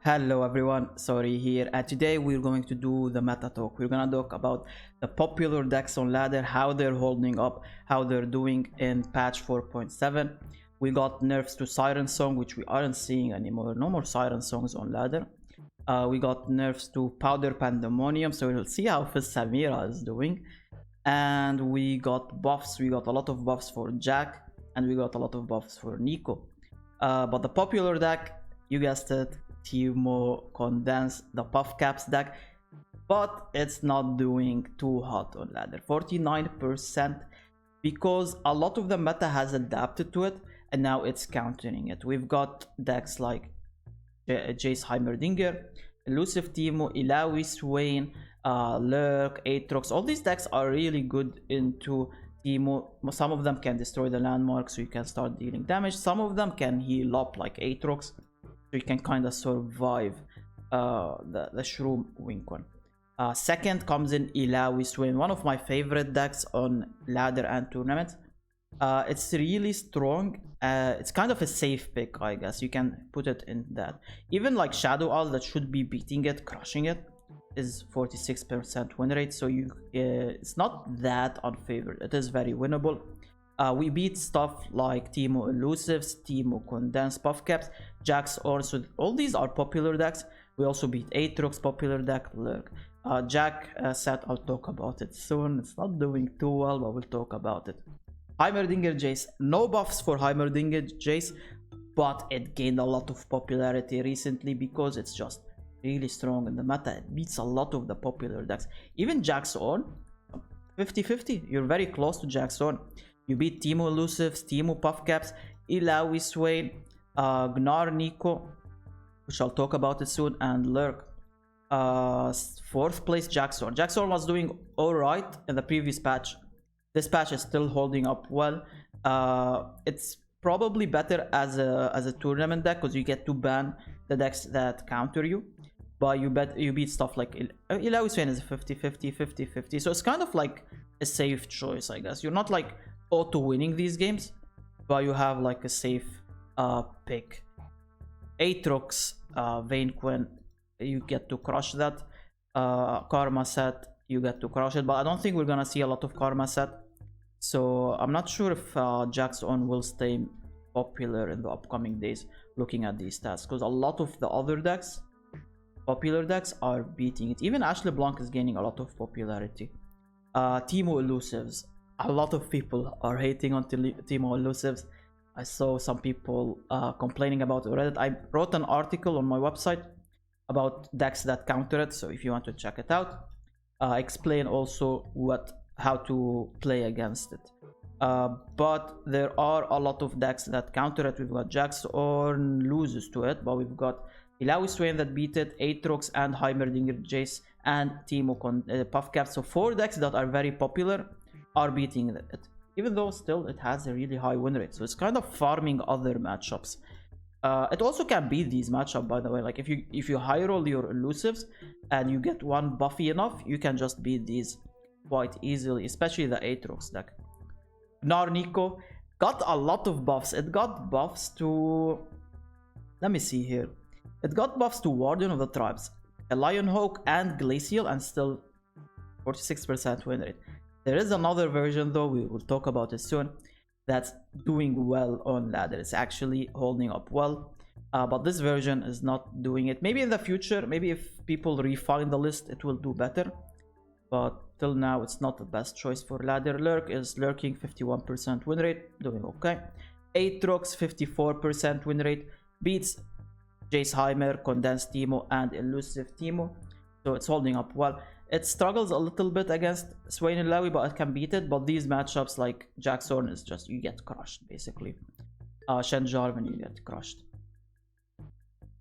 Hello everyone, sorry here, and today we're going to do the meta talk. We're gonna talk about the popular decks on ladder, how they're holding up, how they're doing in patch 4.7. We got nerfs to Siren Song, which we aren't seeing anymore. No more Siren Songs on ladder. We got nerfs to Powder Pandemonium, so we'll see how Fizz Samira is doing. And we got buffs. We got a lot of buffs for Jack, and we got a lot of buffs for Nico. But the popular deck, you guessed it, Teemo Condense, the Puff Caps deck, but it's not doing too hot on ladder. 49%, because a lot of the meta has adapted to it and now it's countering it. We've got decks like Jace Heimerdinger, Elusive Teemo, Illaoi, Swain, Lurk, Aatrox. All these decks are really good into Teemo. Some of them can destroy the landmark, so you can start dealing damage. Some of them can heal up like Aatrox, so you can kind of survive the Shroom Wink one. Second comes in Illaoi Swain, one of my favorite decks on ladder and tournaments. It's really strong. It's kind of a safe pick, I guess. You can put it in that. Even like Shadow Owl that should be beating it, crushing it, is 46% win rate. So it's not that unfavored. It is very winnable. We beat stuff like Teemo Elusives, Teemo Condense, Puff Caps, Jax, so all these are popular decks. We also beat Aatrox, popular deck, Lurk. Jack set, I'll talk about it soon. It's not doing too well, but we'll talk about it. Heimerdinger Jayce, no buffs for Heimerdinger Jayce, but it gained a lot of popularity recently because it's just really strong in the meta. It beats a lot of the popular decks. Even Jax on 50-50. You're very close to Jax on. You beat Teemo Elusives, Teemo Puff Caps, Illaoi Swain, Gnar Nico, which I'll talk about it soon, and Lurk. Fourth place Jackson. Jackson was doing alright in the previous patch. This patch is still holding up well. It's probably better as a tournament deck because you get to ban the decks that counter you. But you beat stuff like Illaoi Swain is 50-50, 50-50. So it's kind of like a safe choice, I guess. You're not like auto winning these games, but you have like a safe pick. Aatrox, Vayne Quinn, you get to crush that. Karma set, you get to crush it, but I don't think we're gonna see a lot of Karma set. So I'm not sure if Jax on will stay popular in the upcoming days looking at these stats, because a lot of the other decks, popular decks, are beating it. Even Ashley Blanc is gaining a lot of popularity. Teemo Elusives, a lot of people are hating on Teemo Elusives. I saw some people complaining about Reddit. I wrote an article on my website about decks that counter it, so if you want to check it out, I explain also how to play against it. But there are a lot of decks that counter it. We've got Jax or loses to it, but we've got Illaoi Swain that beat it, Aatrox and Heimerdinger Jayce, and Teemo Puff Caps. So 4 decks that are very popular are beating it, even though still it has a really high win rate. So it's kind of farming other matchups. It also can beat these matchups, by the way. Like if you high roll your elusives and you get one buffy enough, you can just beat these quite easily, especially the Aatrox deck. Gnar Nico got a lot of buffs. It got buffs to, let me see here, it got buffs to Warden of the Tribes, a Lionhawk, and Glacial, and still 46% win rate. There is another version though, we will talk about it soon, that's doing well on ladder. It's actually holding up well, but this version is not doing it. Maybe in the future, maybe if people refine the list, it will do better, but till now it's not the best choice for ladder. Lurk is lurking, 51% win rate, doing okay. Aatrox, 54% win rate, beats Jace Heimer, Condensed Teemo, and Elusive Teemo, so it's holding up well. It struggles a little bit against Swain and Illaoi, but it can beat it. But these matchups like Jackson is just, you get crushed basically. Shen Jarvan, you get crushed.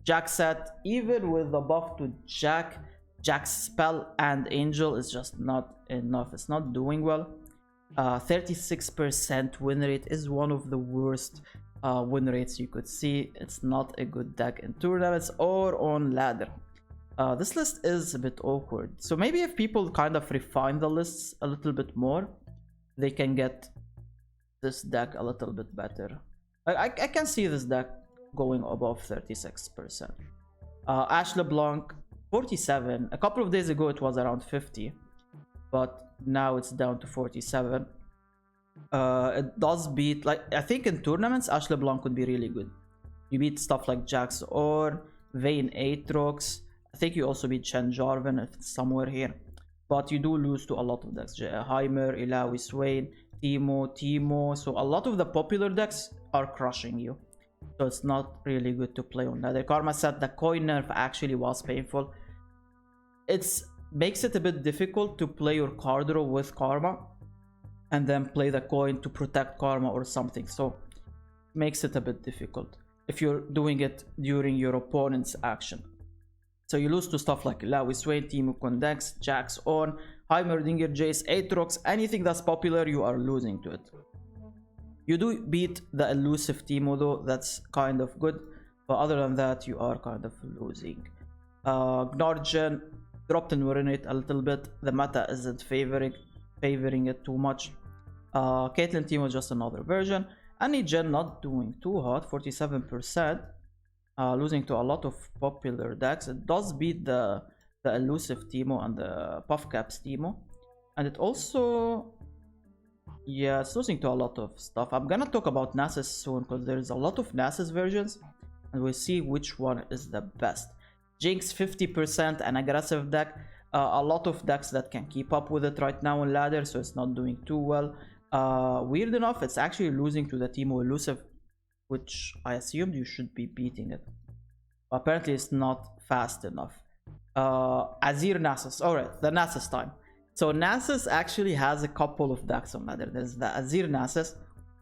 Jack set, even with the buff to Jack's spell and Angel is just not enough. It's not doing well. 36% win rate is one of the worst win rates you could see. It's not a good deck in tournaments or on ladder. This list is a bit awkward, so maybe if people kind of refine the lists a little bit more, they can get this deck a little bit better. I can see this deck going above 36%. Ash LeBlanc 47. A couple of days ago it was around 50, but now it's down to 47. It does beat, like, I think in tournaments Ash LeBlanc could be really good. You beat stuff like Jax or Vayne Aatrox. I think you also beat Shen Jarvan if it's somewhere here. But you do lose to a lot of decks. Heimer, Illaoi, Swain, Teemo. So a lot of the popular decks are crushing you. So it's not really good to play on ladder. Karma said the coin nerf actually was painful. It makes it a bit difficult to play your card draw with Karma and then play the coin to protect Karma or something. So makes it a bit difficult if you're doing it during your opponent's action. So you lose to stuff like Illaoi, Swain, Teemo, Condex, Jax, On, Heimerdinger, Jayce, Aatrox. Anything that's popular, you are losing to it. You do beat the elusive Teemo though, that's kind of good. But other than that, you are kind of losing. Gnargen dropped in win rate a little bit. The meta isn't favoring it too much. Caitlyn Teemo just another version. Gen not doing too hot, 47%. Losing to a lot of popular decks. It does beat the elusive Teemo and the Puffcaps Teemo. And it also... yeah, it's losing to a lot of stuff. I'm gonna talk about Nasus soon because there's a lot of Nasus versions. And we'll see which one is the best. Jinx 50%, an aggressive deck. A lot of decks that can keep up with it right now on ladder, so it's not doing too well. Weird enough, it's actually losing to the Teemo elusive, which I assumed you should be beating it. Apparently it's not fast enough. Azir Nasus. Alright, the Nasus time. So Nasus actually has a couple of decks on ladder. There's the Azir Nasus,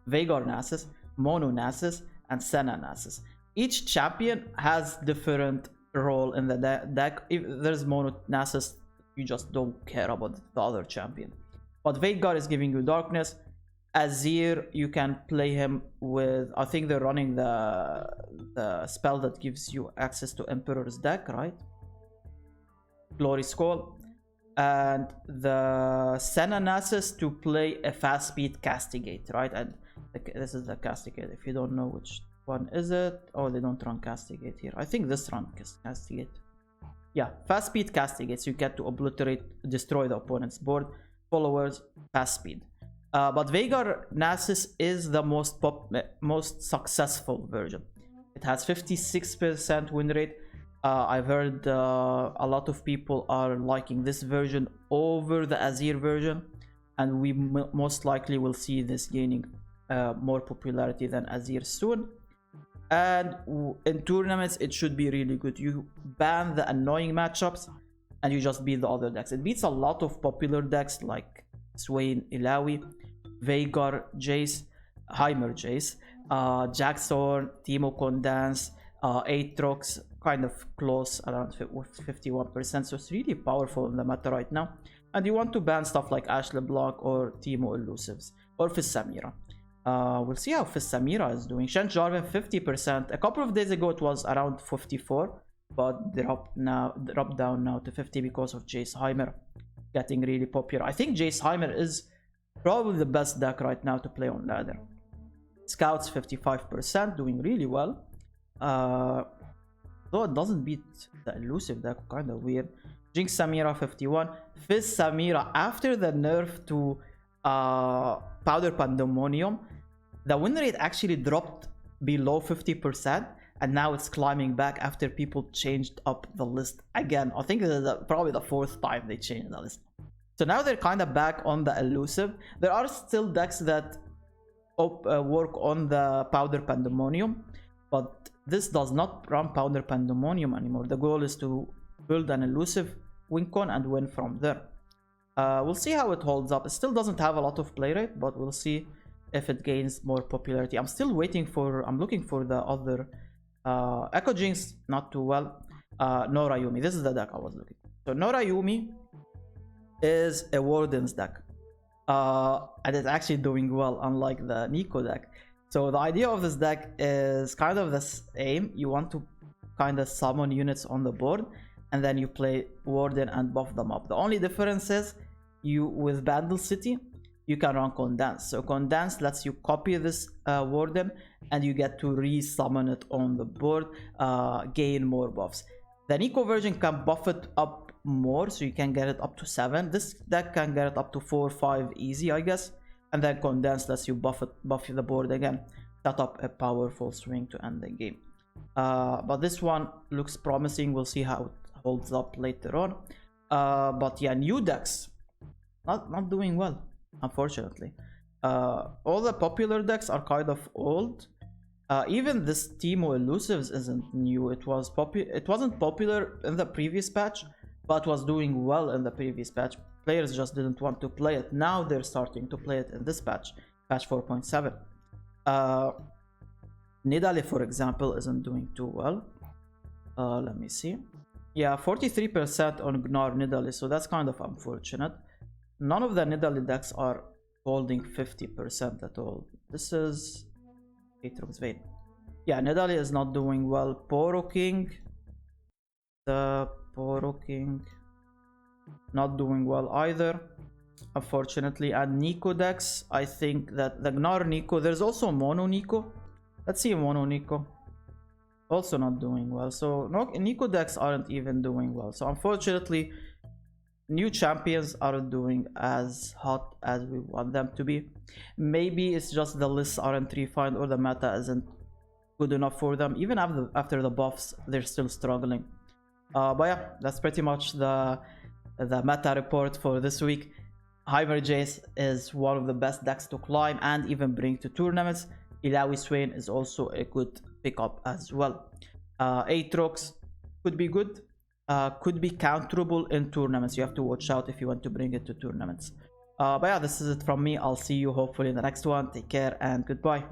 Veigar Nasus, Mono Nasus, and Senna Nasus. Each champion has different role in the deck. If there's Mono Nasus, you just don't care about the other champion. But Veigar is giving you darkness. Azir, you can play him with, I think they're running the spell that gives you access to Emperor's deck, right? Glory Skull. And the Senna Nasus to play a fast speed Castigate, right? And this is the Castigate. If you don't know which one is it, oh, they don't run Castigate here. I think this run Castigate. Yeah, fast speed Castigate. So you get to obliterate, destroy the opponent's board, followers, fast speed. But Veigar Nasus is the most successful version. It has 56% win rate. I've heard a lot of people are liking this version over the Azir version, and we most likely will see this gaining more popularity than Azir soon. And in tournaments, it should be really good. You ban the annoying matchups, and you just beat the other decks. It beats a lot of popular decks like Swain, Illaoi, Veigar, Jayce, Heimer, Jayce, Jackson, Teemo Condance, Aatrox, kind of close around 51%. So it's really powerful in the meta right now. And you want to ban stuff like Ash LeBlanc or Teemo Elusives or Fizz Samira. We'll see how Fizz Samira is doing. Shen Jarvan 50%. A couple of days ago it was around 54, but dropped down now to 50 because of Jace Heimer getting really popular. I think Jace Heimer is probably the best deck right now to play on ladder. Scouts 55%, doing really well. Though it doesn't beat the elusive deck, kind of weird. Jinx Samira 51. Fizz Samira, after the nerf to Powder Pandemonium, the win rate actually dropped below 50%, and now it's climbing back after people changed up the list again. I think this is probably the 4th time they changed the list. So now they're kind of back on the elusive. There are still decks that work on the Powder Pandemonium, but this does not run Powder Pandemonium anymore. The goal is to build an elusive win con and win from there. We'll see how it holds up. It still doesn't have a lot of play rate, but we'll see if it gains more popularity. I'm still waiting for, I'm looking for the other Echo Jinx, not too well. Nora Yumi, this is the deck I was looking for. So Nora Yumi is a Warden's deck, and it's actually doing well, unlike the Nico deck. So the idea of this deck is kind of the same. You want to kind of summon units on the board, and then you play Warden and buff them up. The only difference is with Bandle City, you can run Condense. So Condense lets you copy this Warden, and you get to re-summon it on the board, gain more buffs. The Nico version can buff it up more, so you can get it up to 7. This deck can get it up to 4 or 5 easy, I guess. And then Condense lets you buff the board again. Set up a powerful swing to end the game. But this one looks promising. We'll see how it holds up later on. But yeah, new decks not doing well, unfortunately. All the popular decks are kind of old. Even this Teemo Elusives isn't new. It wasn't popular in the previous patch, but was doing well in the previous patch. Players just didn't want to play it. Now they're starting to play it in this patch 4.7. Nidalee, for example, isn't doing too well. Let me see. Yeah, 43% on Gnar Nidalee, so that's kind of unfortunate. None of the Nidalee decks are holding 50% at all. This is Aatrox's Vein. Yeah, Nidalee is not doing well. Poro King. The Poro King not doing well either, unfortunately. And Nico decks, I think that the Gnar Nico, there's also Mono Nico. Let's see Mono Nico. Also not doing well. So no, Nico decks aren't even doing well. So unfortunately, new champions aren't doing as hot as we want them to be. Maybe it's just the lists aren't refined or the meta isn't good enough for them. Even after the buffs, they're still struggling. But yeah, that's pretty much the meta report for this week. Heimerdinger is one of the best decks to climb and even bring to tournaments. Illaoi Swain is also a good pickup as well. Aatrox could be good, could be counterable in tournaments. You have to watch out if you want to bring it to tournaments. But yeah, this is it from me. I'll see you hopefully in the next one. Take care and goodbye.